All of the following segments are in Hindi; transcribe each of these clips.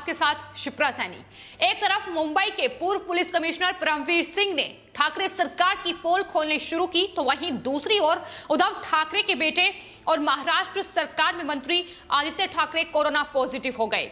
आपके साथ शिप्रा सैनी। एक तरफ मुंबई के पूर्व पुलिस कमिश्नर परमवीर सिंह ने ठाकरे सरकार की पोल खोलनी शुरू की, तो वहीं दूसरी ओर उद्धव ठाकरे के बेटे और महाराष्ट्र सरकार में मंत्री आदित्य ठाकरे कोरोना पॉजिटिव हो गए।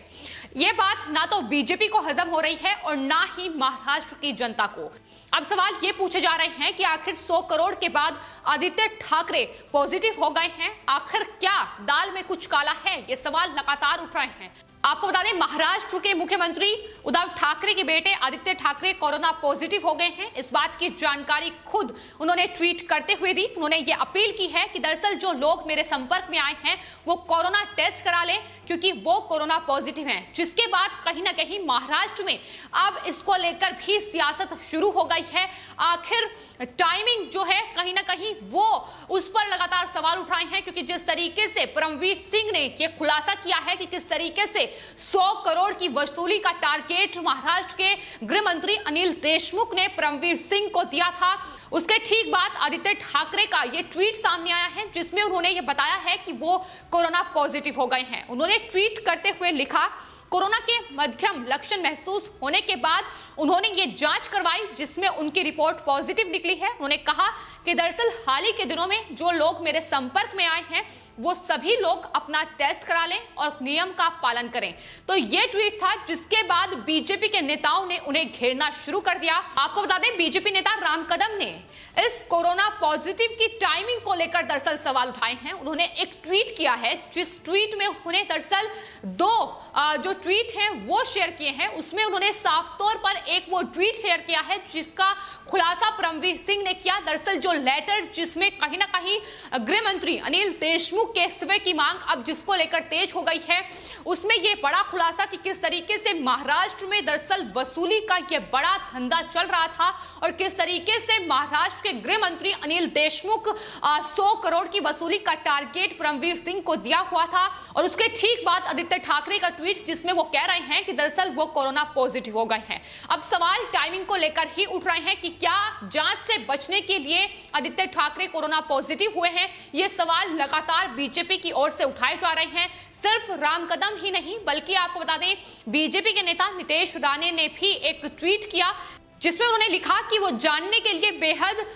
ये बात ना तो बीजेपी को हजम हो रही है और ना ही महाराष्ट्र की जनता को। अब सवाल ये पूछे जा रहे हैं कि आखिर 100 करोड़ के बाद आदित्य ठाकरे पॉजिटिव हो गए हैं, आखिर क्या दाल में कुछ काला है? ये सवाल लगातार उठ रहे हैं। आपको बता दें, महाराष्ट्र के मुख्यमंत्री उद्धव ठाकरे के बेटे आदित्य ठाकरे कोरोना पॉजिटिव हो गए हैं। इस बात की जानकारी खुद उन्होंने ट्वीट करते हुए दी। उन्होंने ये अपील की है कि दरअसल जो लोग मेरे संपर्क में आए हैं वो कोरोना टेस्ट करा लें, क्योंकि वो कोरोना पॉजिटिव हैं। जिसके बाद कहीं ना कहीं महाराष्ट्र में अब इसको लेकर भी सियासत शुरू हो गई है। आखिर टाइमिंग जो है कहीं ना कहीं वो उस पर लगातार सवाल उठ रहे हैं, क्योंकि जिस तरीके से परमवीर सिंह ने ये खुलासा किया है कि किस तरीके से 100 करोड़ की वसूली का टारगेट महाराष्ट्र के गृह मंत्री अनिल देशमुख ने परमवीर सिंह को दिया था, उसके ठीक बाद आदित्य ठाकरे का ये ट्वीट सामने आया है, जिसमें उन्होंने ये बताया है कि वो कोरोना पॉजिटिव हो गए हैं। उन्होंने ट्वीट करते हुए लिखा, कोरोना के मध्यम लक्षण महसूस होने के बाद उन्होंने ये जांच करवाई, जिसमें उनकी रिपोर्ट पॉजिटिव निकली है। उन्होंने कहा कि दरअसल हाल ही के दिनों में जो लोग मेरे संपर्क में आए हैं वो सभी लोग अपना टेस्ट करा लें और नियम का पालन करें। तो ये ट्वीट था, जिसके बाद बीजेपी के नेताओं ने उन्हें घेरना शुरू कर दिया। आपको बता दें, बीजेपी नेता राम कदम ने इस कोरोना पॉजिटिव की टाइमिंग को लेकर दरअसल सवाल उठाए हैं। उन्होंने एक ट्वीट किया है, जिस ट्वीट में उन्हें दरअसल दो जो ट्वीट हैं वो शेयर किए हैं। उसमें उन्होंने साफ तौर पर एक वो ट्वीट शेयर किया है जिसका खुलासा परमवीर सिंह ने किया। दरअसल जो लेटर जिसमें कहीं ना कहीं गृह मंत्री अनिल देशमुख के इस्तीफे की मांग अब जिसको लेकर तेज हो गई है, उसमें यह बड़ा खुलासा कि किस तरीके से महाराष्ट्र में दरअसल वसूली का यह बड़ा धंधा चल रहा था और किस तरीके से महाराष्ट्र के गृह मंत्री अनिल देशमुख 100 करोड़ की वसूली का टारगेट परमवीर सिंह को दिया हुआ था। और उसके ठीक बाद आदित्य ठाकरे का ट्वीट, जिसमें वो कह रहे हैं कि दरअसल वो कोरोना पॉजिटिव हो गए हैं। अब सवाल टाइमिंग को लेकर ही उठ रहे हैं कि क्या जांच से बचने के लिए आदित्य ठाकरे कोरोना पॉजिटिव हुए हैं? ये सवाल लगातार बीजेपी की ओर से उठाए जा रहे हैं। सिर्फ राम कदम ही नहीं, बल्कि आपको बता दें, बीजेपी के नेता नीतीश राणे ने भी एक ट्वीट किया, जिसमें उन्होंने लिखा कि वो जानने के लिए बेहद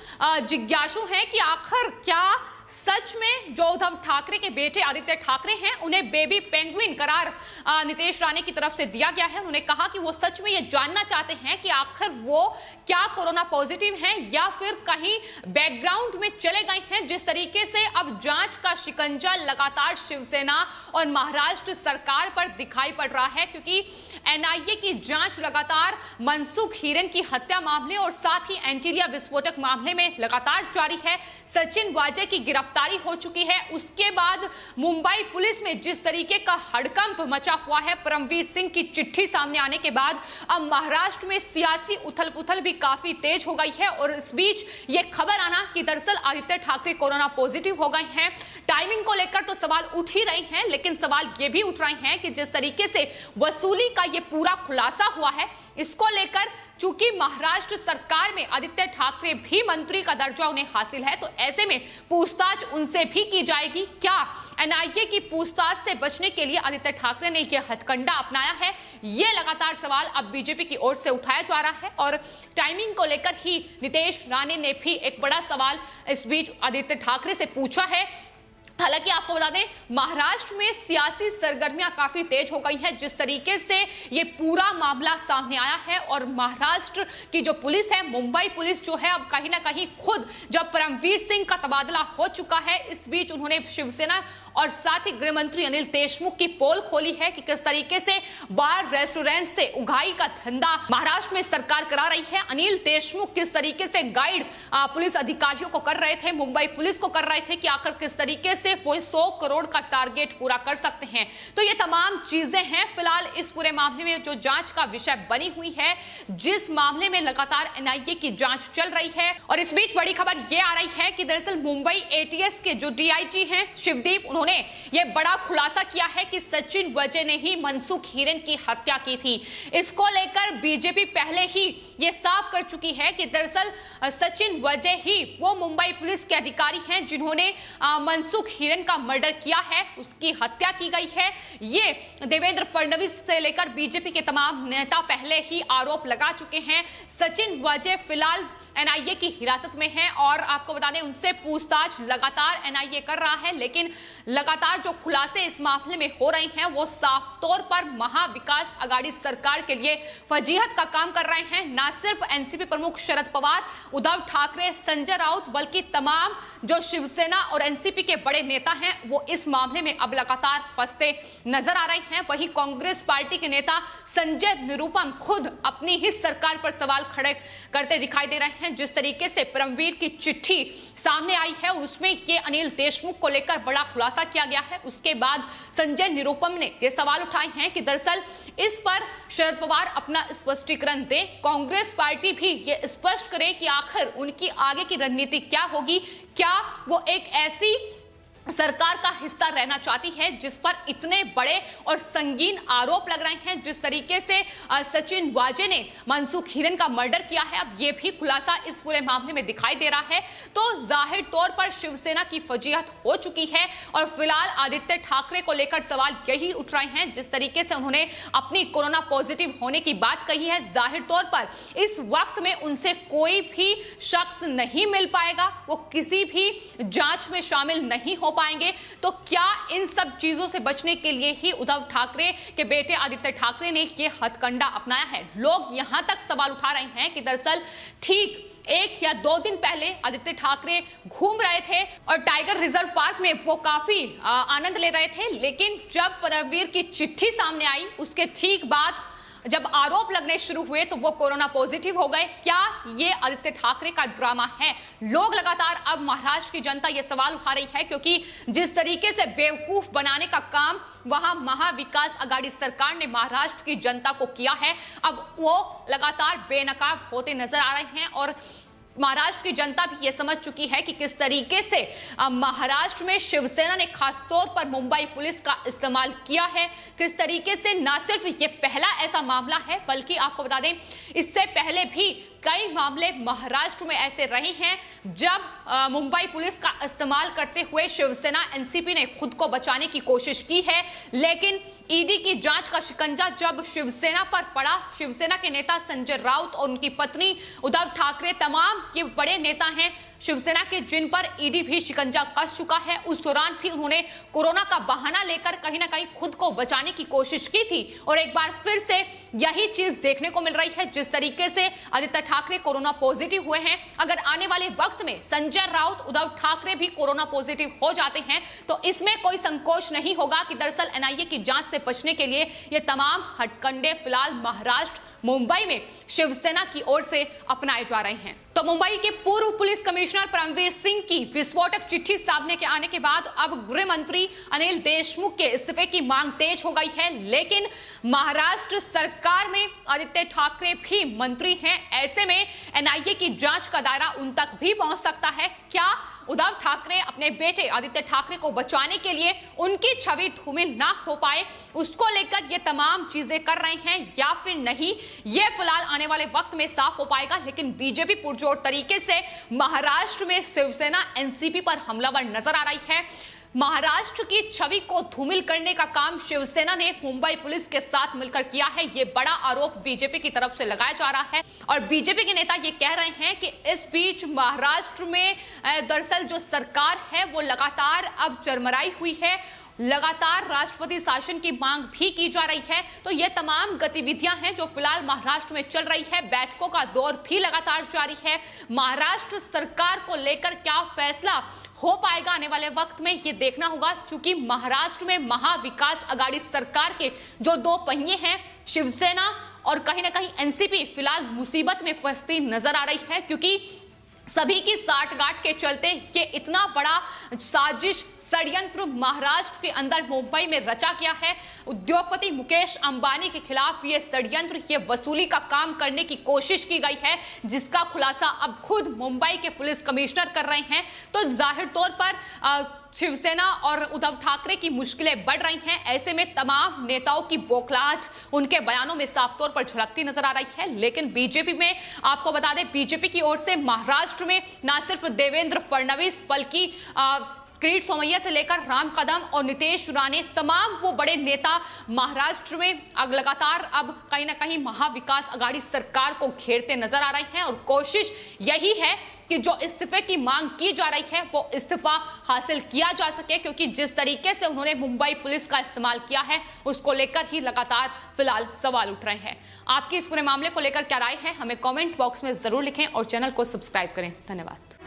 जिज्ञासु हैं कि आखिर क्या सच में जो उद्धव ठाकरे के बेटे आदित्य ठाकरे हैं उन्हें बेबी पेंगुइन करार नीतीश राणे की तरफ से दिया गया है। उन्होंने कहा कि वो सच में ये जानना चाहते हैं कि आखिर वो क्या कोरोना पॉजिटिव हैं या फिर कहीं बैकग्राउंड में चले गए हैं। जिस तरीके से अब जांच का शिकंजा लगातार शिवसेना और महाराष्ट्र सरकार पर दिखाई पड़ रहा है, क्योंकि एनआईए की जांच लगातार मनसुख हीरेन की हत्या मामले और साथ ही एंटीलिया विस्फोटक मामले में लगातार जारी है। सचिन वाजे की गिरफ्तारी हो चुकी है। उसके बाद मुंबई पुलिस में जिस तरीके का हड़कंप मचा हुआ है परमवीर सिंह की चिट्ठी सामने आने के बाद, अब महाराष्ट्र में सियासी उथल पुथल भी काफी तेज हो गई है। और इस बीच ये खबर आना कि दरअसल आदित्य ठाकरे कोरोना पॉजिटिव हो गए हैं, टाइमिंग को लेकर तो सवाल उठ ही रहे हैं, लेकिन सवाल ये भी उठ रहे हैं कि जिस तरीके से वसूली का ये पूरा खुलासा हुआ है, इसको लेकर चूंकि महाराष्ट्र सरकार में आदित्य ठाकरे भी मंत्री का दर्जा उन्हें हासिल है, तो ऐसे में पूछताछ उनसे भी की जाएगी। क्या एनआईए की पूछताछ से बचने के लिए आदित्य ठाकरे ने यह हथकंडा अपनाया है? ये लगातार सवाल अब बीजेपी की ओर से उठाया जा रहा है। और टाइमिंग को लेकर ही नीतीश राणे ने भी एक बड़ा सवाल इस बीच आदित्य ठाकरे से पूछा है। हालांकि आपको बता दें, महाराष्ट्र में सियासी सरगर्मियां काफी तेज हो गई हैं। जिस तरीके से ये पूरा मामला सामने आया है और महाराष्ट्र की जो पुलिस है, मुंबई पुलिस जो है, अब कहीं ना कहीं खुद जब परमवीर सिंह का तबादला हो चुका है, इस बीच उन्होंने शिवसेना और साथ ही गृह मंत्री अनिल देशमुख की पोल खोली है कि किस तरीके से बार रेस्टोरेंट से उगाही का धंधा महाराष्ट्र में सरकार करा रही है। अनिल देशमुख किस तरीके से गाइड पुलिस अधिकारियों को कर रहे थे, मुंबई पुलिस को कर रहे थे कि आखिर किस तरीके से वो 100 करोड़ का टारगेट पूरा कर सकते हैं। तो ये तमाम चीजें हैं फिलहाल इस पूरे मामले में जो जांच का विषय बनी हुई है, जिस मामले में लगातार एनआईए की जांच चल रही है। और इस बीच बड़ी खबर ये आ रही है कि दरअसल मुंबई एटीएस के जो डीआईजी हैं शिवदीप, उन्होंने यह बड़ा खुलासा किया है कि सचिन वाजे ने ही मनसुख हीरेन की हत्या की थी। इसको लेकर बीजेपी पहले ही ये साफ कर चुकी है कि दरअसल सचिन वाजे ही वो मुंबई पुलिस के अधिकारी हैं जिन्होंने मनसुख हिरेन का मर्डर किया है, उसकी हत्या की गई है। ये देवेंद्र फडणवीस से लेकर बीजेपी के तमाम नेता पहले ही आरोप लगा चुके हैं। सचिन वाजे फिलहाल एनआईए की हिरासत में हैं और आपको बता दें उनसे पूछताछ लगातार एनआईए कर रहा है, लेकिन लगातार जो खुलासे इस मामले में हो रहे हैं वो साफ तौर पर महाविकास आघाड़ी सरकार के लिए फजीहत का काम कर रहे हैं। न सिर्फ एनसीपी प्रमुख शरद पवार, उद्धव ठाकरे, संजय राउत, बल्कि तमाम जो शिवसेना और एनसीपी के बड़े नेता हैं वो इस मामले में अब लगातार फंसते नजर आ रहे हैं। वहीं कांग्रेस पार्टी के नेता संजय निरुपम खुद अपनी ही सरकार पर सवाल खड़े करते दिखाई दे रहे हैं। जिस तरीके से परमवीर की चिट्ठी सामने आई है और उसमें ये अनिल देशमुख को लेकर बड़ा खुलासा किया गया है, उसके बाद संजय निरुपम ने ये सवाल उठाए हैं कि दरअसल इस पर शरद पवार अपना स्पष्टीकरण दे, कांग्रेस पार्टी भी ये स्पष्ट करे कि आखिर उनकी आगे की रणनीति क्या होगी, क्या वो एक ऐसी सरकार का हिस्सा रहना चाहती है जिस पर इतने बड़े और संगीन आरोप लग रहे हैं। जिस तरीके से सचिन वाजे ने मनसुख हिरेन का मर्डर किया है, अब ये भी खुलासा इस पूरे मामले में दिखाई दे रहा है, तो जाहिर तौर पर शिवसेना की फजीहत हो चुकी है और फिलहाल आदित्य ठाकरे को लेकर सवाल यही उठ रहे हैं। जिस तरीके से उन्होंने अपनी कोरोना पॉजिटिव होने की बात कही है, जाहिर तौर पर इस वक्त में उनसे कोई भी शख्स नहीं मिल पाएगा, वो किसी भी जांच में शामिल नहीं हो पाएंगे। तो क्या इन सब चीजों से बचने के लिए ही उद्धव ठाकरे के बेटे आदित्य ठाकरे ने ये हथकंडा अपनाया है? लोग यहां तक सवाल उठा रहे हैं कि दरअसल ठीक 1 या 2 दिन पहले आदित्य ठाकरे घूम रहे थे और टाइगर रिजर्व पार्क में वो काफी आनंद ले रहे थे, लेकिन जब परमवीर की चिट्ठी सामने आई उसके ठीक बाद जब आरोप लगने शुरू हुए तो वो कोरोना पॉजिटिव हो गए। क्या ये आदित्य ठाकरे का ड्रामा है? लोग लगातार अब महाराष्ट्र की जनता ये सवाल उठा रही है, क्योंकि जिस तरीके से बेवकूफ बनाने का काम वहां महाविकास आघाड़ी सरकार ने महाराष्ट्र की जनता को किया है, अब वो लगातार बेनकाब होते नजर आ रहे हैं और महाराष्ट्र की जनता भी यह समझ चुकी है कि किस तरीके से महाराष्ट्र में शिवसेना ने खासतौर पर मुंबई पुलिस का इस्तेमाल किया है। किस तरीके से न सिर्फ ये पहला ऐसा मामला है, बल्कि आपको बता दें इससे पहले भी कई मामले महाराष्ट्र में ऐसे रहे हैं जब मुंबई पुलिस का इस्तेमाल करते हुए शिवसेना एनसीपी ने खुद को बचाने की कोशिश की है, लेकिन ईडी की जांच का शिकंजा जब शिवसेना पर पड़ा, शिवसेना के नेता संजय राउत और उनकी पत्नी उद्धव ठाकरे, तमाम ये बड़े नेता हैं शिवसेना के जिन पर ईडी भी शिकंजा कस चुका है, उस दौरान भी उन्होंने कोरोना का बहाना लेकर कहीं ना कहीं खुद को बचाने की कोशिश की थी और एक बार फिर से यही चीज देखने को मिल रही है। जिस तरीके से आदित्य ठाकरे कोरोना पॉजिटिव हुए हैं, अगर आने वाले वक्त में संजय राउत, उद्धव ठाकरे भी कोरोना पॉजिटिव हो जाते हैं तो इसमें कोई संकोच नहीं होगा कि दरअसल एनआईए की जांच से बचने के लिए ये तमाम हथकंडे फिलहाल महाराष्ट्र मुंबई में शिवसेना की ओर से अपनाए जा रहे हैं। तो मुंबई के पूर्व पुलिस कमिश्नर परमवीर सिंह की विस्फोटक चिट्ठी सामने के आने के बाद अब गृह मंत्री अनिल देशमुख के इस्तीफे की मांग तेज हो गई है, लेकिन महाराष्ट्र सरकार में आदित्य ठाकरे भी मंत्री हैं, ऐसे में एनआईए की जांच का दायरा उन तक भी पहुंच सकता है। क्या उद्धव ठाकरे अपने बेटे आदित्य ठाकरे को बचाने के लिए उनकी छवि धूमिल ना हो पाए, उसको लेकर ये तमाम चीजें कर रहे हैं या फिर नहीं, ये फिलहाल आने वाले वक्त में साफ हो पाएगा। लेकिन बीजेपी पुरजोर तरीके से महाराष्ट्र में शिवसेना एनसीपी पर हमलावर नजर आ रही है। महाराष्ट्र की छवि को धूमिल करने का काम शिवसेना ने मुंबई पुलिस के साथ मिलकर किया है, ये बड़ा आरोप बीजेपी की तरफ से लगाया जा रहा है और बीजेपी के नेता ये कह रहे हैं कि इस बीच महाराष्ट्र में दरअसल जो सरकार है वो लगातार अब चरमराई हुई है, लगातार राष्ट्रपति शासन की मांग भी की जा रही है। तो ये तमाम गतिविधियां हैं जो फिलहाल महाराष्ट्र में चल रही है, बैठकों का दौर भी लगातार जारी है। महाराष्ट्र सरकार को लेकर क्या फैसला हो पाएगा आने वाले वक्त में ये देखना होगा, क्योंकि महाराष्ट्र में महाविकास आघाड़ी सरकार के जो 2 पहिए हैं, शिवसेना और कहीं ना कहीं एनसीपी, फिलहाल मुसीबत में फंसती नजर आ रही है, क्योंकि सभी की साठगांठ के चलते ये इतना बड़ा साजिश षड्यंत्र महाराष्ट्र के अंदर मुंबई में रचा गया है। उद्योगपति मुकेश अंबानी के खिलाफ ये षड्यंत्र, ये वसूली का काम करने की कोशिश की गई है, जिसका खुलासा अब खुद मुंबई के पुलिस कमिश्नर कर रहे हैं। तो जाहिर तौर पर शिवसेना और उद्धव ठाकरे की मुश्किलें बढ़ रही हैं। ऐसे में तमाम नेताओं की बौखलाहट उनके बयानों में साफ तौर पर झलकती नजर आ रही है। लेकिन बीजेपी में आपको बता दें, बीजेपी की ओर से महाराष्ट्र में न सिर्फ देवेंद्र फडणवीस बल्कि किरीट सोमैया से लेकर राम कदम और नीतीश राणे, तमाम वो बड़े नेता महाराष्ट्र में लगातार अब कहीं ना कहीं महाविकास आघाड़ी सरकार को घेरते नजर आ रहे हैं। और कोशिश यही है कि जो इस्तीफे की मांग की जा रही है वो इस्तीफा हासिल किया जा सके, क्योंकि जिस तरीके से उन्होंने मुंबई पुलिस का इस्तेमाल किया है उसको लेकर ही लगातार फिलहाल सवाल उठ रहे हैं। आपकी इस पूरे मामले को लेकर क्या राय है, हमें कमेंट बॉक्स में जरूर लिखें और चैनल को सब्सक्राइब करें। धन्यवाद।